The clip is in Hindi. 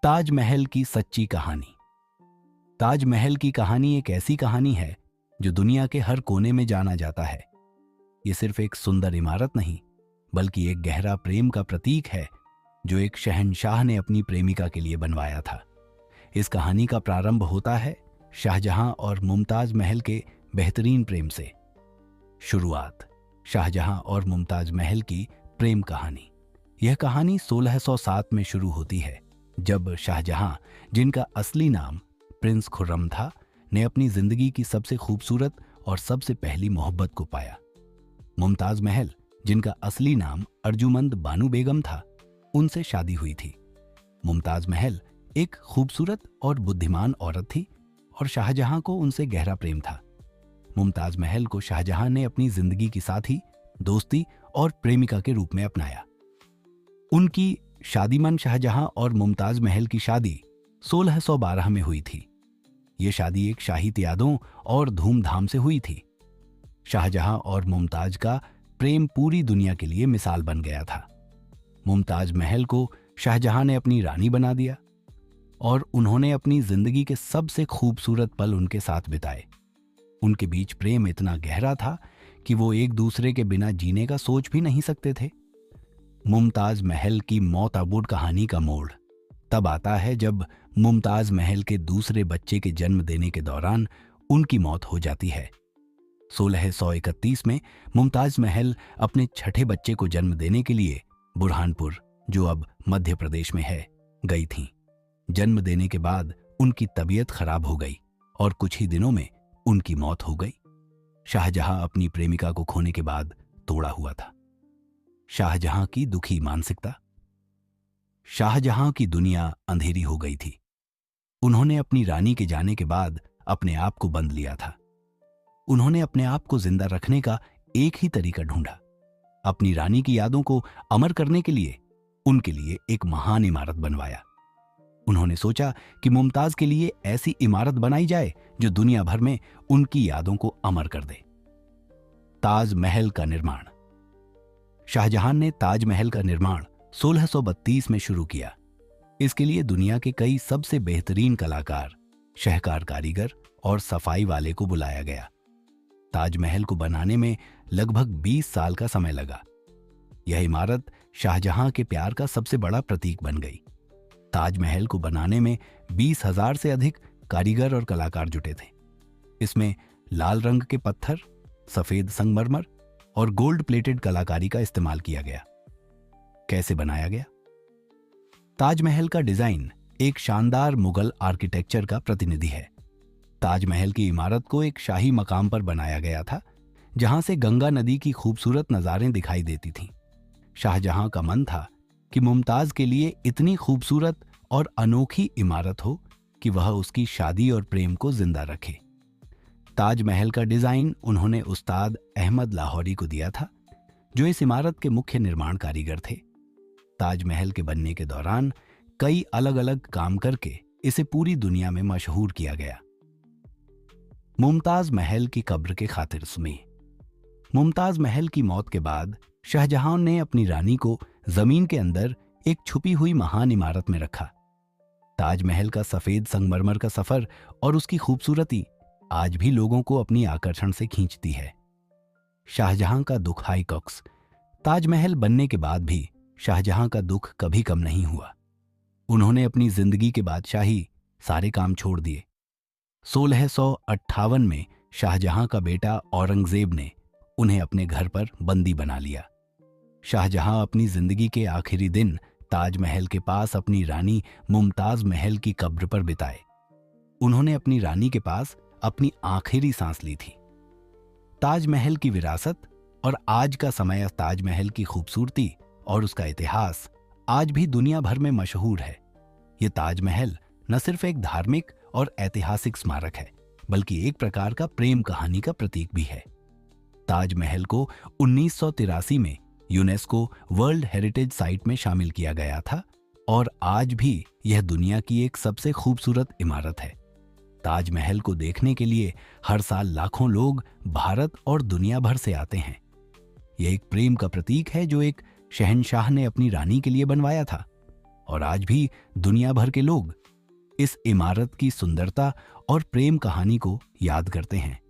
ताजमहल की सच्ची कहानी। ताजमहल की कहानी एक ऐसी कहानी है जो दुनिया के हर कोने में जाना जाता है। ये सिर्फ एक सुंदर इमारत नहीं, बल्कि एक गहरा प्रेम का प्रतीक है जो एक शहंशाह ने अपनी प्रेमिका के लिए बनवाया था। इस कहानी का प्रारंभ होता है शाहजहां और मुमताज महल के बेहतरीन प्रेम से। शुरुआत शाहजहां और मुमताज महल की प्रेम कहानी। यह कहानी 1607 में शुरू होती है, जब शाहजहां, जिनका असली नाम प्रिंस खुर्रम था, ने अपनी जिंदगी की सबसे खूबसूरत और सबसे पहली मोहब्बत को पाया। मुमताज महल, जिनका असली नाम अर्जुमंद बानु बेगम था, उनसे शादी हुई थी। मुमताज महल एक खूबसूरत और बुद्धिमान औरत थी और शाहजहां को उनसे गहरा प्रेम था। मुमताज महल को शाहजहां ने अपनी जिंदगी की साथी, दोस्ती और प्रेमिका के रूप में अपनाया। उनकी शादीमन शाहजहां और मुमताज महल की शादी 1612 में हुई थी। यह शादी एक शाही त्यादों और धूमधाम से हुई थी। शाहजहां और मुमताज का प्रेम पूरी दुनिया के लिए मिसाल बन गया था। मुमताज महल को शाहजहां ने अपनी रानी बना दिया और उन्होंने अपनी जिंदगी के सबसे खूबसूरत पल उनके साथ बिताए। उनके बीच प्रेम इतना गहरा था कि वो एक दूसरे के बिना जीने का सोच भी नहीं सकते थे। मुमताज महल की मौताबुड कहानी का मोड़ तब आता है जब मुमताज महल के दूसरे बच्चे के जन्म देने के दौरान उनकी मौत हो जाती है। 1631 में मुमताज महल अपने छठे बच्चे को जन्म देने के लिए बुरहानपुर, जो अब मध्य प्रदेश में है, गई थीं। जन्म देने के बाद उनकी तबीयत खराब हो गई और कुछ ही दिनों में उनकी मौत हो गई। शाहजहां अपनी प्रेमिका को खोने के बाद तोड़ा हुआ था। शाहजहां की दुखी मानसिकता। शाहजहां की दुनिया अंधेरी हो गई थी। उन्होंने अपनी रानी के जाने के बाद अपने आप को बंद लिया था। उन्होंने अपने आप को जिंदा रखने का एक ही तरीका ढूंढा। अपनी रानी की यादों को अमर करने के लिए उनके लिए एक महान इमारत बनवाया। उन्होंने सोचा कि मुमताज के लिए ऐसी इमारत बनाई जाए जो दुनिया भर में उनकी यादों को अमर कर दे। ताजमहल का निर्माण। शाहजहां ने ताजमहल का निर्माण 1632 में शुरू किया। इसके लिए दुनिया के कई सबसे बेहतरीन कलाकार, शहकार कारीगर और सफाई वाले को बुलाया गया। ताजमहल को बनाने में लगभग 20 साल का समय लगा। यह इमारत शाहजहां के प्यार का सबसे बड़ा प्रतीक बन गई। ताजमहल को बनाने में 20,000 से अधिक कारीगर और कलाकार जुटे थे। इसमें लाल रंग के पत्थर, सफेद संगमरमर और गोल्ड प्लेटेड कलाकारी का इस्तेमाल किया गया। कैसे बनाया गया? ताजमहल का डिजाइन एक शानदार मुगल आर्किटेक्चर का प्रतिनिधि है। ताजमहल की इमारत को एक शाही मकाम पर बनाया गया था, जहां से गंगा नदी की खूबसूरत नजारें दिखाई देती थीं। शाहजहां का मन था कि मुमताज के लिए इतनी खूबसूरत और अनोखी इमारत हो कि वह उसकी शादी और प्रेम को जिंदा रखे। ताजमहल का डिजाइन उन्होंने उस्ताद अहमद लाहौरी को दिया था, जो इस इमारत के मुख्य निर्माण कारीगर थे। ताजमहल के बनने के दौरान कई अलग अलग काम करके इसे पूरी दुनिया में मशहूर किया गया। मुमताज महल की कब्र के खातिर सुमी। मुमताज महल की मौत के बाद शाहजहां ने अपनी रानी को जमीन के अंदर एक छुपी हुई महान इमारत में रखा। ताजमहल का सफेद संगमरमर का सफर और उसकी खूबसूरती आज भी लोगों को अपनी आकर्षण से खींचती है। शाहजहां का दुखाई कक्स। ताजमहल बनने के बाद भी शाहजहां का दुख कभी कम नहीं हुआ। उन्होंने अपनी जिंदगी के बादशाही सारे काम छोड़ दिए। 1658 में शाहजहां का बेटा औरंगजेब ने उन्हें अपने घर पर बंदी बना लिया। शाहजहां अपनी जिंदगी के आखिरी दिन ताजमहल के पास अपनी रानी मुमताज महल की कब्र पर बिताए। उन्होंने अपनी रानी के पास अपनी आखिरी सांस ली थी। ताजमहल की विरासत और आज का समय। ताजमहल की खूबसूरती और उसका इतिहास आज भी दुनिया भर में मशहूर है। यह ताजमहल न सिर्फ एक धार्मिक और ऐतिहासिक स्मारक है, बल्कि एक प्रकार का प्रेम कहानी का प्रतीक भी है। ताजमहल को 1983 में यूनेस्को वर्ल्ड हेरिटेज साइट में शामिल किया गया था और आज भी यह दुनिया की एक सबसे खूबसूरत इमारत है। ताजमहल को देखने के लिए हर साल लाखों लोग भारत और दुनिया भर से आते हैं। यह एक प्रेम का प्रतीक है जो एक शहंशाह ने अपनी रानी के लिए बनवाया था और आज भी दुनिया भर के लोग इस इमारत की सुंदरता और प्रेम कहानी को याद करते हैं।